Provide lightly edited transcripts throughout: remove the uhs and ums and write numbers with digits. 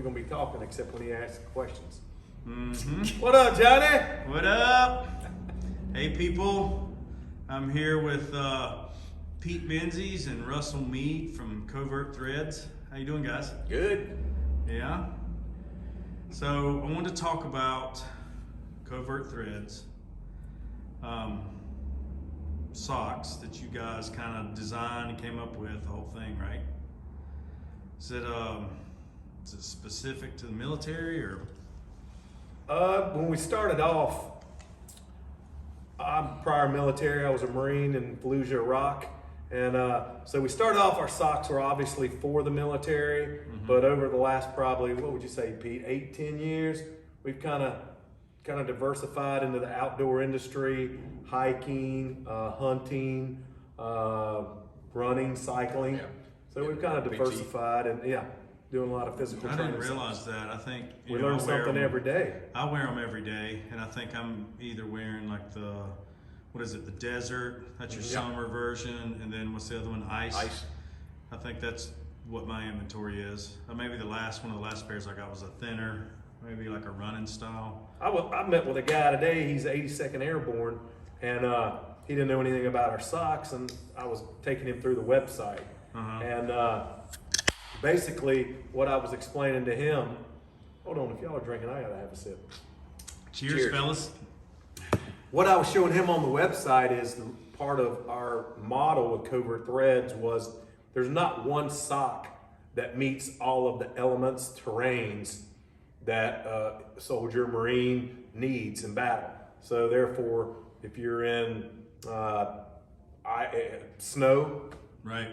we're going to be talking except when he asks questions. Mm-hmm. What up, Johnny? What up? Hey, people. I'm here with Pete Menzies and Russell Meade from Covert Threads. How you doing, guys? Good. Yeah. So I wanted to talk about Covert Threads, socks that you guys kind of designed and came up with, the whole thing, right? Is it specific to the military or? When we started off, I'm prior military. I was a Marine in Fallujah, Iraq. And so we started off, our socks were obviously for the military, but over the last probably, what would you say, Pete, 8-10 years, we've kind of diversified into the outdoor industry, hiking, hunting, running, cycling. Yeah. So we've kind of diversified and doing a lot of physical I training. didn't realize that. I think We learn something every day. I wear them every day, and I think I'm either wearing like the, what is it, the desert, that's your summer version, and then what's the other one, ice? I think that's what my inventory is. Maybe one of the last pairs I got was a thinner, maybe like a running style. I met with a guy today, he's 82nd Airborne, and he didn't know anything about our socks, and I was taking him through the website. And basically what I was explaining to him, hold on, if y'all are drinking, I gotta have a sip. Cheers. Fellas. What I was showing him on the website is part of our model with Covert Threads was there's not one sock that meets all of the elements, terrains that soldier, Marine needs in battle. So therefore, if you're in snow, right,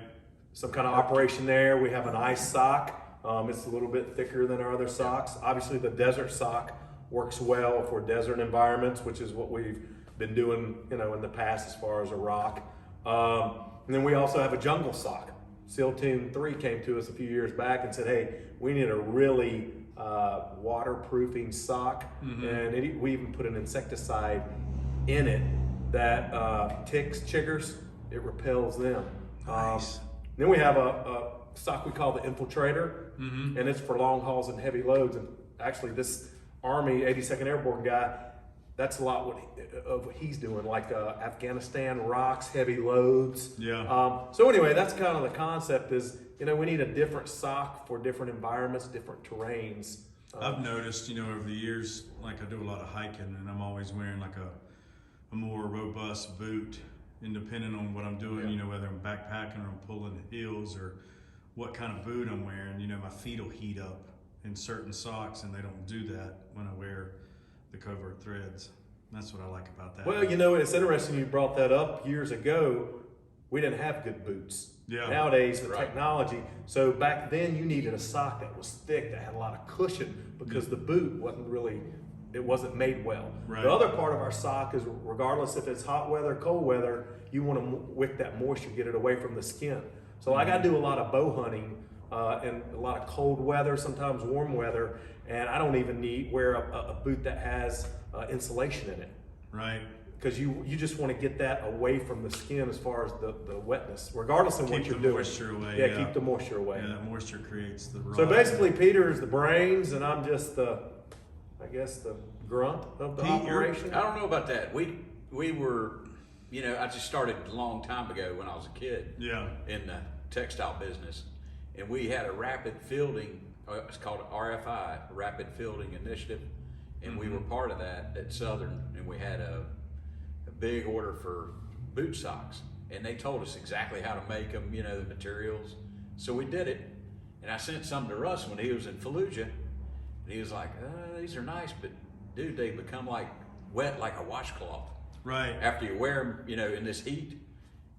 some kind of operation there, we have an ice sock. It's a little bit thicker than our other socks. Obviously the desert sock works well for desert environments, which is what we've been doing, in the past as far as Iraq. And then we also have a jungle sock. SEAL Team 3 came to us a few years back and said, hey, we need a really waterproofing sock. And we even put an insecticide in it that ticks, chiggers, it repels them. Nice. Then we have a sock we call the Infiltrator, and it's for long hauls and heavy loads. And actually this Army 82nd Airborne guy, that's a lot of what he's doing, like Afghanistan rocks, heavy loads. Yeah. So anyway, that's kind of the concept is, we need a different sock for different environments, different terrains. I've noticed, over the years, like I do a lot of hiking and I'm always wearing like a more robust boot, and depending on what I'm doing, whether I'm backpacking or I'm pulling hills or what kind of boot I'm wearing, my feet will heat up in certain socks, and they don't do that when I wear the Covert Threads. That's what I like about that. Well, it's interesting you brought that up. Years ago, we didn't have good boots. Yeah. Nowadays, the technology. So back then, you needed a sock that was thick, that had a lot of cushion, because the boot wasn't made well. Right. The other part of our sock is, regardless if it's hot weather, cold weather, you want to wick that moisture, get it away from the skin. So like I do a lot of bow hunting and a lot of cold weather, sometimes warm weather, and I don't even wear a boot that has insulation in it. Right. Because you just want to get that away from the skin as far as the wetness, regardless of what you're doing. Keep the moisture away. Yeah, keep the moisture away. Yeah, that moisture creates the raw. So basically, Peter is the brains, and I'm just the grunt of the operation. I don't know about that. We were, I just started a long time ago when I was a kid. Yeah. In the textile business, and we had a rapid fielding. It's called RFI, Rapid Fielding Initiative, and we were part of that at Southern, and we had a big order for boot socks, and they told us exactly how to make them, the materials. So we did it, and I sent some to Russ when he was in Fallujah, and he was like, these are nice, but dude, they become like wet like a washcloth. Right. After you wear them, in this heat,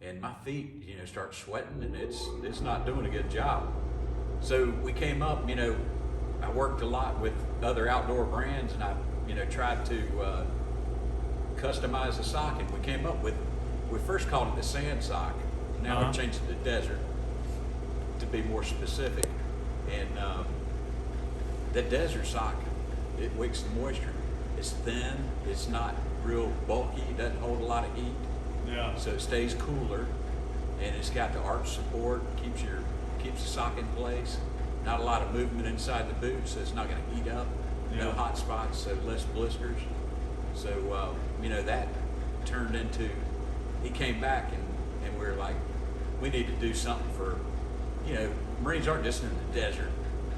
and my feet, start sweating, and it's not doing a good job. So we came up, I worked a lot with other outdoor brands, and I, tried to customize the sock, and we came up with, we first called it the sand sock. Now we changed it to desert to be more specific. And the desert sock, it wicks the moisture. It's thin, it's not real bulky, it doesn't hold a lot of heat. Yeah. So it stays cooler, and it's got the arch support, keeps the sock in place. not a lot of movement inside the boot, so it's not going to heat up. No Yeah. hot spots, so less blisters. So that turned into. He came back and we were like, we need to do something for, Marines aren't just in the desert;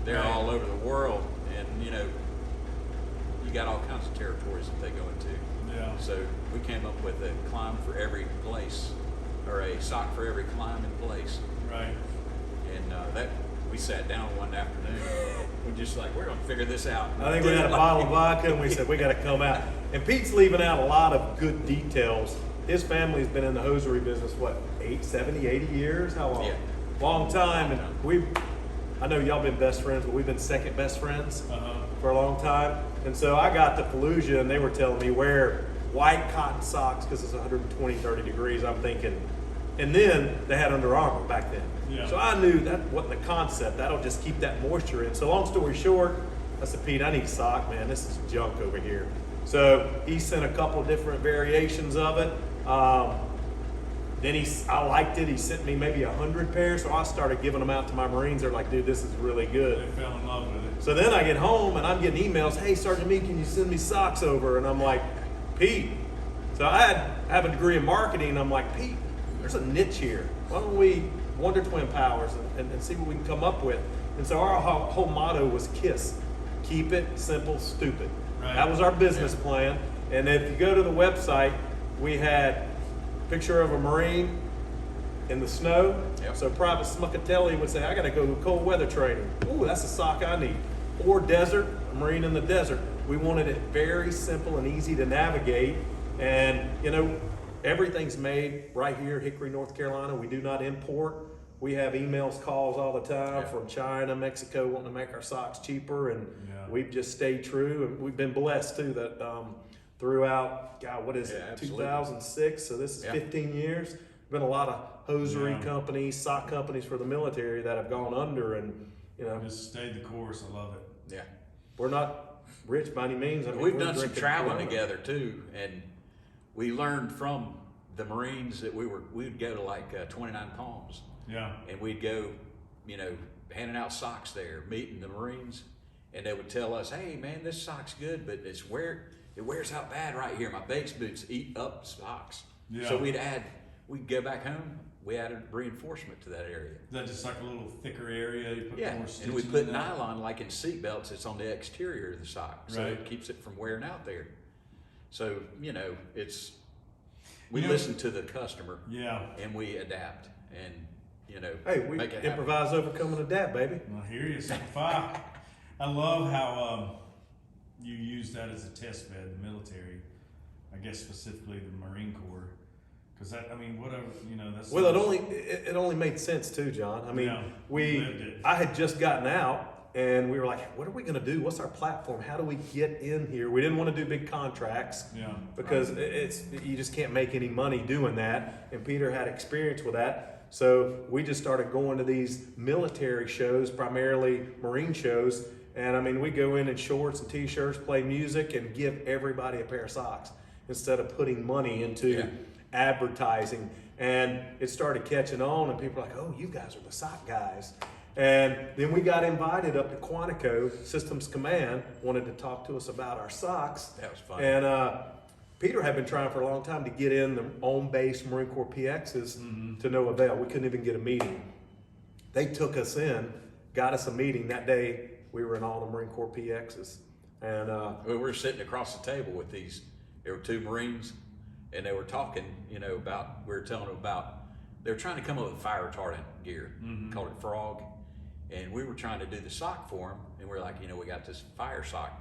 they're Right. all over the world, and you got all kinds of territories that they go into. Yeah. So we came up with a climb for every place, or a sock for every climb and place. Right. And that we sat down one afternoon. We're just like, we're gonna figure this out. I think we had a bottle of vodka and we said, we got to come out. And Pete's leaving out a lot of good details. His family's been in the hosiery business, what, 70, 80 years? How long? Yeah. Long time. And Long I know y'all been best friends, but we've been second best friends Uh-huh. for a long time. And so I got to Fallujah and they were telling me wear white cotton socks because it's 120, 30 degrees. I'm thinking, and then they had Under Armour back then. Yeah. So I knew that wasn't the concept. That'll just keep that moisture in. So long story short, I said, Pete, I need a sock, man. This is junk over here. So he sent a couple different variations of it. Then I liked it. He sent me maybe 100 pairs. So I started giving them out to my Marines. They're like, dude, this is really good. They fell in love with it. So then I get home and I'm getting emails, hey, Sergeant Meade, can you send me socks over? And I'm like, Pete. So I have a degree in marketing. I'm like, Pete, there's a niche here. Why don't we Wonder Twin Powers and see what we can come up with? And so our whole motto was KISS. Keep it simple, stupid. Right. That was our business plan. And if you go to the website, we had a picture of a Marine in the snow. Yep. So Private Smuckatelli would say, I got to go to cold weather training. Ooh, that's a sock I need. Or desert, a Marine in the desert. We wanted it very simple and easy to navigate. And, everything's made right here, Hickory, North Carolina. We do not import. We have emails, calls all the time from China, Mexico, wanting to make our socks cheaper. And we've just stayed true. And we've been blessed, too, that throughout, God, what is it, absolutely. 2006? So this is 15 years. Been a lot of hosiery companies, sock companies for the military that have gone under, and Just stayed the course. I love it. Yeah. we're not rich by any means. I mean, We've we're done some drinking traveling Corona. together too, and we learned from the Marines that we'd go to like 29 Palms, Yeah. and we'd go, handing out socks there, meeting the Marines, and they would tell us, hey man, this sock's good, but it wears out bad right here. My base boots eat up socks. Yeah. So we'd go back home, we added reinforcement to that area. Is that just like a little thicker area? You put Yeah, more and stitching we put in that? nylon like in seat belts. It's on the exterior of the sock, so Right. it keeps it from wearing out there. So it's we You know- listen to the customer Yeah. and we adapt, and Hey, we make it happen. improvise, overcome, and adapt, baby. I hear you. Simplify. I love how you use that as a test bed, the military. I guess specifically the Marine Corps, because whatever that's. Well, it only made sense too, John. I mean, Yeah, lived it. I had just gotten out, and we were like, what are we going to do? What's our platform? How do we get in here? We didn't want to do big contracts. Yeah. Because you just can't make any money doing that, and Peter had experience with that. So we just started going to these military shows, primarily Marine shows, and we go in shorts and t-shirts, play music, and give everybody a pair of socks instead of putting money into advertising. And it started catching on, and people were like, oh, you guys are the sock guys. And then we got invited up to Quantico. Systems Command wanted to talk to us about our socks. That was fun. And Peter had been trying for a long time to get in the on-base Marine Corps PXs to no avail. We couldn't even get a meeting. They took us in, got us a meeting. That day, we were in all the Marine Corps PXs. And we were sitting across the table with there were two Marines, and they were talking, about, we were telling them about, they were trying to come up with fire retardant gear, called it Frog, and we were trying to do the sock for them, and we're like, we got this fire sock.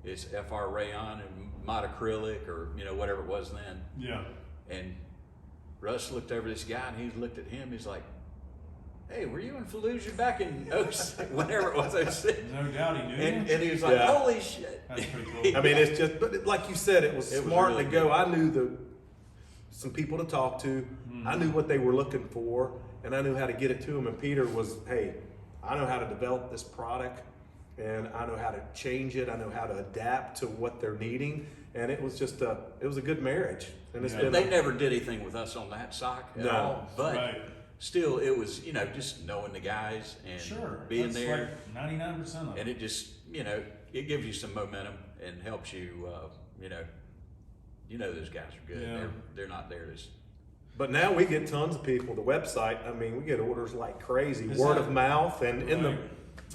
It's FR rayon and mod acrylic, or whatever it was then. Yeah. And Russ looked over this guy, and he looked at him. He's like, "Hey, were you in Fallujah back in whenever it was 06?" No doubt he knew. And he was like, "Holy shit!" That's pretty cool. it's just, but like you said, it was smart really to go. good. I knew some people to talk to. I knew what they were looking for, and I knew how to get it to them. And Peter was, hey, I know how to develop this product, and I know how to change it. I know how to adapt to what they're needing. And it was just it was a good marriage. And it's been They never did anything with us on that sock at No. all. But Right. still, it was, you know, just knowing the guys and Sure. being That's there. like 99% of And it. it just, you know, it gives you some momentum and helps you, you know those guys are good. Yeah. They're not there to. But now we get tons of people. The website, I mean, we get orders like crazy, Is word that- of mouth, and in the Right.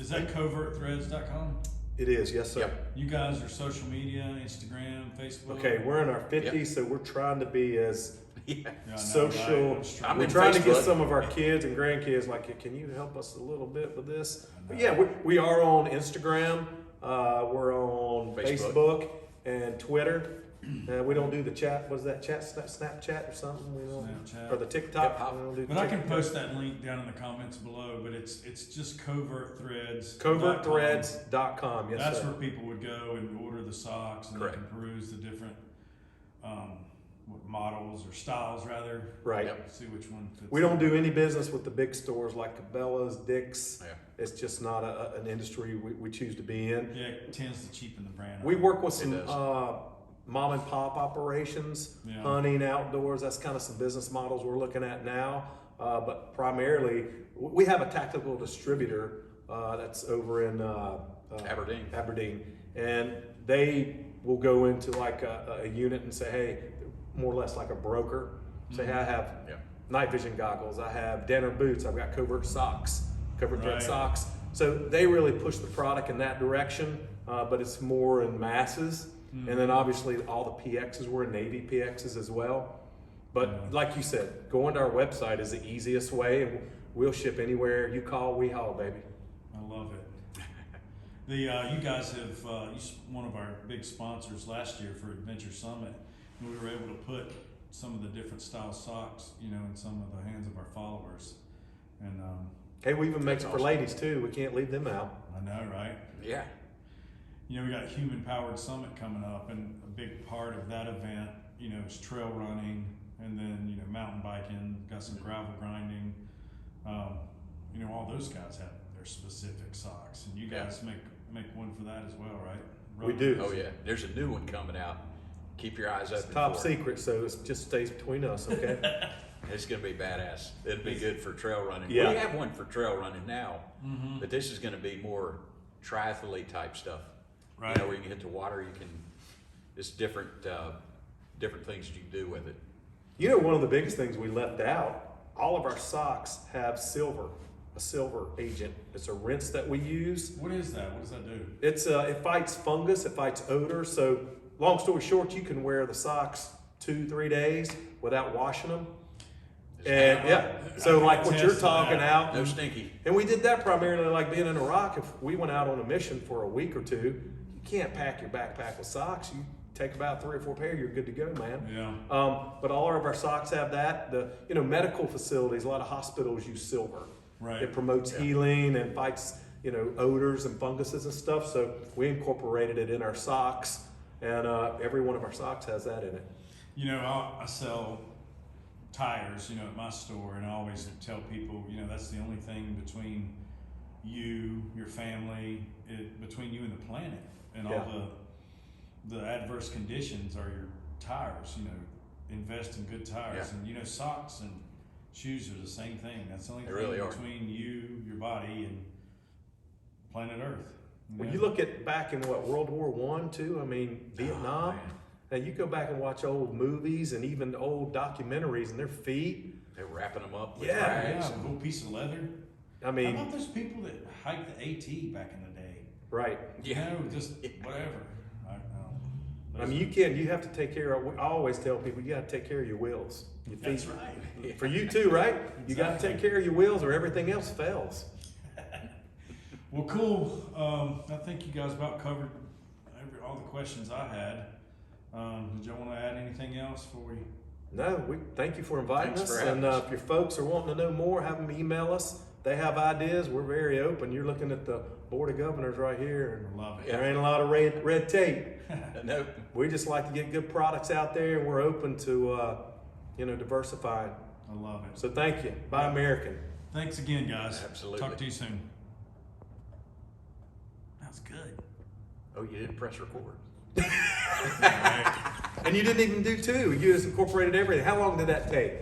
Is that covertthreads.com? it is, yes sir. Yep. You guys are social media, Instagram, Facebook. Okay, we're in our 50s, so we're trying to be as Yeah. Yeah, I know, social. right? I'm sure. I'm We're in trying to get Facebook. some of our kids and grandkids like, can you help us a little bit with this? But yeah, we are on Instagram. We're on Facebook. Facebook and Twitter. We don't do the chat. What is that chat? Snapchat or something? We don't, Snapchat. or the TikTok. Hip-hop. We don't do But I can TikTok. post that link down in the comments below. But it's just Covert Threads. Covertthreads.com. Yes, That's sir. where people would go and order the socks, and Correct. they can peruse the different models or styles, rather. Right. Yep. See which one fits. We don't do any business with the big stores like Cabela's, Dick's. Yeah. It's just not an industry we choose to be in. Yeah, it tends to cheapen the brand. We work with It some does. mom and pop operations, Yeah. hunting, outdoors. That's kind of some business models we're looking at now. But primarily, we have a tactical distributor that's over in Aberdeen. and they will go into like a unit and say, hey, more or less like a broker. Say, hey, I have Yeah. night vision goggles, I have Denner boots, I've got Covert socks, Covert Thread Right. socks. So they really push the product in that direction, but it's more in masses. And then obviously all the PXs, we're in Navy PXs as well. But like you said, going to our website is the easiest way, and we'll ship anywhere. You call, we haul, baby. I love it. You guys have one of our big sponsors last year for Adventure Summit, and we were able to put some of the different style socks, you know, in some of the hands of our followers. And Hey, we even make That's it for awesome. ladies too. We can't leave them out. I know, right? Yeah. You know, we got Human Powered Summit coming up, and a big part of that event, you know, is trail running, and then, you know, mountain biking, got some gravel grinding. You know, all those guys have their specific socks, and you guys make one for that as well, right? We do. Oh yeah. There's a new one coming out. Keep your eyes It's open. top for it. secret, so it just stays between us, okay? It's gonna be badass. It'll be good for trail running. Yeah. We have one for trail running now, Mm-hmm. but this is gonna be more triathlete type stuff. Right. You know, where you can hit the water, it's different things you can do with it. You know, one of the biggest things we left out, all of our socks have a silver agent. It's a rinse that we use. What is that? What does that do? It fights fungus, it fights odor. So long story short, you can wear the socks 2-3 days without washing them. And yeah, so like what you're talking out, No stinky. and we did that primarily like being in Iraq. If we went out on a mission for a week or two, you can't pack your backpack with socks. You take about 3 or 4 pair, you're good to go, man. Yeah. But all of our socks have that. The medical facilities, a lot of hospitals use silver. Right. It promotes healing and fights odors and funguses and stuff. So we incorporated it in our socks, and every one of our socks has that in it. You know, I sell tires, you know, at my store, and I always tell people, you know, that's the only thing between you, your family, between you and the planet, and Yeah. all the adverse conditions are your tires. You know, invest in good tires, Yeah. and you know, socks and shoes are the same thing. That's the only They thing really are. between you, your body, and planet Earth. When know? you look at back in World War I, too, I mean, Vietnam, man. and you go back and watch old movies and even old documentaries, and their feet, They're wrapping them up with Yeah. rags. Yeah, a little piece of leather. I How mean, about those people that hiked the AT back in the day? right. Yeah. You know, just whatever. I mean, you have to take care of, I always tell people, you gotta take care of your wheels, your feet. That's right. For you too, right? You gotta Exactly. take care of your wheels or everything else fails. Well, cool. I think you guys about covered all the questions I had. Did y'all want to add anything else before we? No, we thank you for inviting Thanks us. for having And us. if your folks are wanting to know more, have them email us. They have ideas. We're very open. You're looking at the Board of Governors right here, and Love it. Yeah. there ain't a lot of red tape. Nope. We just like to get good products out there, and we're open to diversifying. I love it. So thank you. Buy Yeah. American. Thanks again, guys. Absolutely. Talk to you soon. That was good. Oh, you didn't press record. And you didn't even do 2. You just incorporated everything. How long did that take?